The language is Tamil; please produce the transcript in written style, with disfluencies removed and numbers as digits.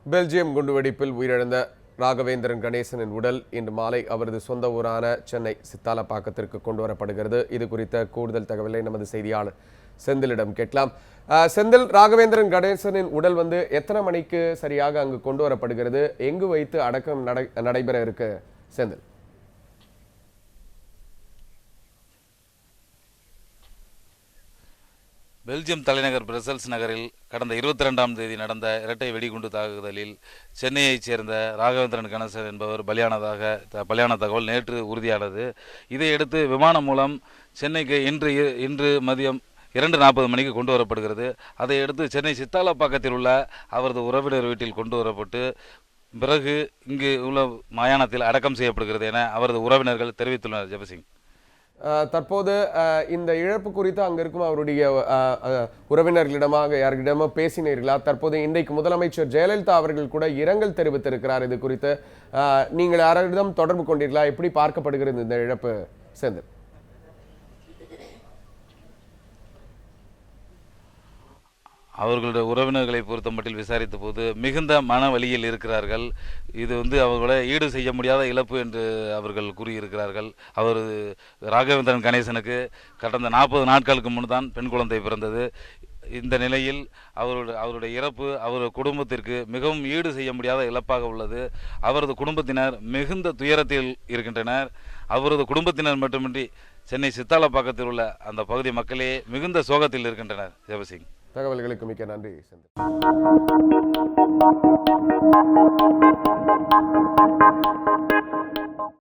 பெல்ஜியம் குண்டுவெடிப்பில் உயிரிழந்த ராகவேந்திரன் கணேசனின் உடல் இன்று மாலை அவரது சொந்த ஊரான சென்னை சித்தாலப்பாக்கத்திற்கு கொண்டு வரப்படுகிறது. இது குறித்த கூடுதல் தகவலை நமது செய்தியாளர் செந்திலிடம் கேட்கலாம். செந்தில், ராகவேந்திரன் கணேசனின் உடல் எத்தனை மணிக்கு சரியாக அங்கு கொண்டு வரப்படுகிறது? எங்கு வைத்து அடக்கம் நடைபெற இருக்கு செந்தில்? பெல்ஜியம் தலைநகர் பிரசல்ஸ் நகரில் கடந்த 22ஆம் தேதி நடந்த இரட்டை வெடிகுண்டு தாக்குதலில் சென்னையைச் சேர்ந்த ராகவேந்திரன் கணேசன் என்பவர் பலியான தகவல் நேற்று உறுதியானது. இதையடுத்து விமானம் மூலம் சென்னைக்கு இன்று மதியம் 2:40 மணிக்கு கொண்டு வரப்படுகிறது. அதையடுத்து சென்னை சித்தாலப்பாக்கத்தில் உள்ள அவரது உறவினர் வீட்டில் கொண்டு வரப்பட்டு பிறகு இங்கு உள்ள மயானத்தில் அடக்கம் செய்யப்படுகிறது என அவரது உறவினர்கள் தெரிவித்துள்ளனர். ஜெபசிங், தற்போது இந்த இழப்பு குறித்து அங்க இருக்கும் அவருடைய உறவினர்களிடமாக யாரிடமோ பேசினீர்களா? தற்போது இன்றைக்கு முதலமைச்சர் ஜெயலலிதா அவர்கள் கூட இரங்கல் தெரிவித்திருக்கிறார். இது குறித்து நீங்கள் யாரிடம் தொடர்பு கொண்டீர்களா? எப்படி பார்க்கப்படுகிறது இந்த இழப்பு செந்தில்? அவர்களுடைய உறவினர்களை பொறுத்த மட்டில் விசாரித்த போது மிகுந்த மன வலியில் இருக்கிறார்கள். இது அவர்களை ஈடு செய்ய முடியாத இழப்பு என்று அவர்கள் கூறியிருக்கிறார்கள். அவர் ராகவேந்திரன் கணேசனுக்கு கடந்த 40 நாட்களுக்கு முன் தான் பெண் குழந்தை பிறந்தது. இந்த நிலையில் அவருடைய இறப்பு அவரது குடும்பத்திற்கு மிகவும் ஈடு செய்ய முடியாத இழப்பாக உள்ளது. அவரது குடும்பத்தினர் மிகுந்த துயரத்தில் இருக்கின்றனர். அவரது குடும்பத்தினர் மட்டுமின்றி சென்னை சித்தாலப்பாக்கத்தில் உள்ள அந்த பகுதி மக்களே மிகுந்த சோகத்தில் இருக்கின்றனர். ஜெபசிங், தகவல்களுக்கு மிக்க நன்றி செந்தில்.